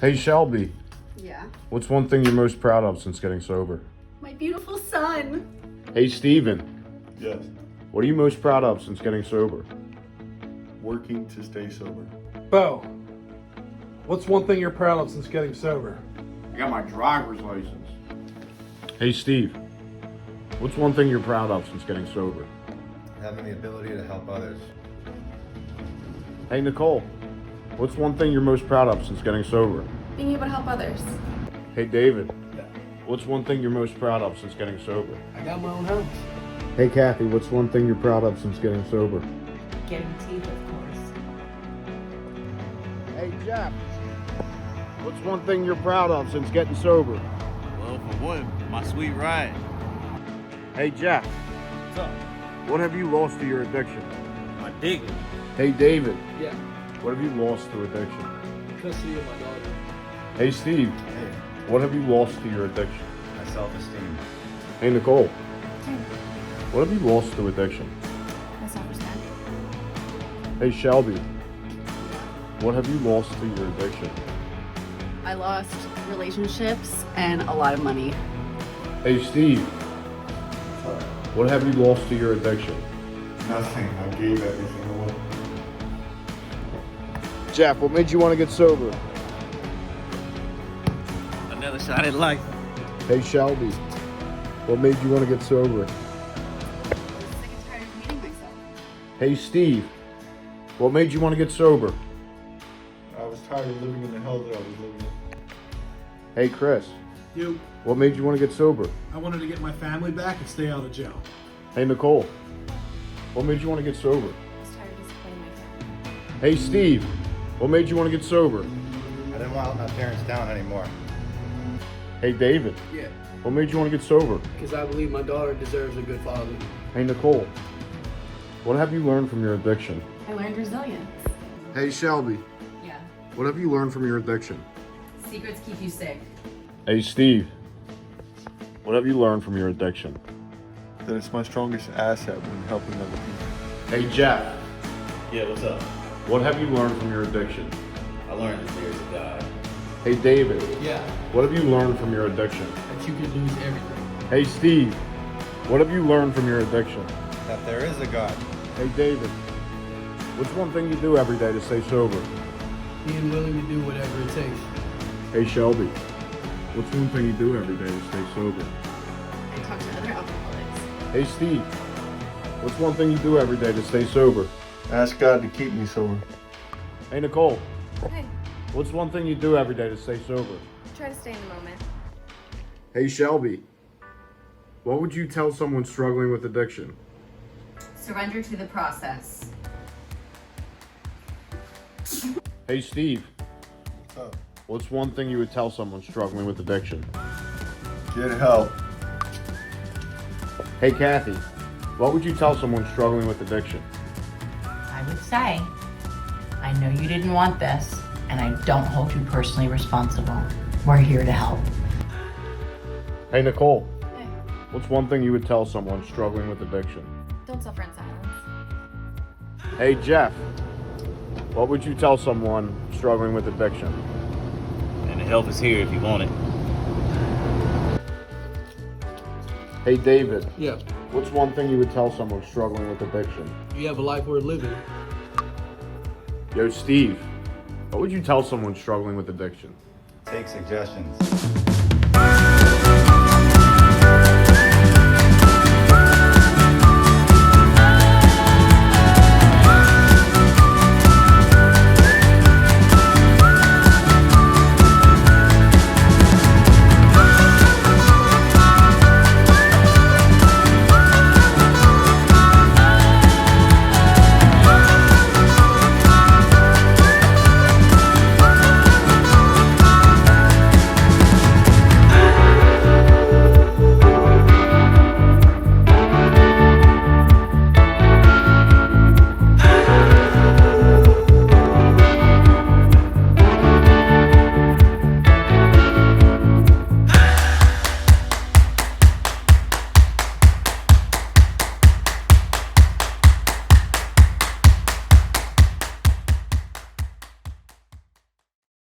Hey Shelby, Yeah. what's one thing you're most proud of since getting sober? My beautiful son. Hey Steven, Yes. what are you most proud of since getting sober? Working to stay sober. Bo, what's one thing you're proud of since getting sober? I got my driver's license. Hey Steve, what's one thing you're proud of since getting sober? Having the ability to help others. Hey Nicole, what's one thing you're most proud of since getting sober? Being able to help others. Hey David, Yeah. what's one thing you're most proud of since getting sober? I got my own house. Hey Kathy, what's one thing you're proud of since getting sober? Getting teeth, of course. Hey Jeff, what's one thing you're proud of since getting sober? Well, for one, my sweet ride. Hey Jeff, What's up? what have you lost to your addiction? My dignity. Hey David, Yeah. what have you lost to addiction? Custody of my daughter. Hey Steve, Hey, what have you lost to your addiction? my self-esteem. Hey Nicole, Hey. what have you lost to addiction? My self-respect. Hey Shelby, what have you lost to your addiction? I lost relationships and a lot of money. Hey Steve, what have you lost to your addiction? Nothing. I gave everything away. Jeff, what made you want to get sober? Another shot at life. Hey Shelby, what made you want to get sober? I was sick and tired of hating myself. Hey Steve, what made you want to get sober? I was tired of living in the hell that I was living in. Hey Chris, You, what made you want to get sober? I wanted to get my family back and stay out of jail. Hey Nicole, what made you want to get sober? I was tired of disappointing my family. Hey Steve, what made you want to get sober? I didn't want my parents down anymore. Hey David, Yeah, what made you want to get sober? because I believe my daughter deserves a good father. Hey Nicole, what have you learned from your addiction? I learned resilience. Hey Shelby, Yeah. what have you learned from your addiction? Secrets keep you sick. Hey Steve, what have you learned from your addiction? That it's my strongest asset when helping other people. Hey Jeff, Yeah, what's up? what have you learned from your addiction? I learned that there's a God. Hey David, Yeah, what have you learned from your addiction? that you could lose everything. Hey Steve, what have you learned from your addiction? That there is a God. Hey David, what's one thing you do every day to stay sober? Being willing to do whatever it takes. Hey Shelby, what's one thing you do every day to stay sober? I talk to other alcoholics. Hey Steve, what's one thing you do every day to stay sober? Ask God to keep me sober. Hey Nicole, Hey, what's one thing you do every day to stay sober? try to stay in the moment. Hey Shelby, what would you tell someone struggling with addiction? Surrender to the process. Hey Steve, What's up? what's one thing you would tell someone struggling with addiction? Get help. Hey Kathy, what would you tell someone struggling with addiction? I would say, I know you didn't want this, and I don't hold you personally responsible. We're here to help. Hey Nicole, Hey, what's one thing you would tell someone struggling with addiction? don't suffer in silence. Hey Jeff, what would you tell someone struggling with addiction? And the help is here if you want it. Hey David, Yeah, what's one thing you would tell someone struggling with addiction? you have a life worth living. Yo Steve, what would you tell someone struggling with addiction? Take suggestions.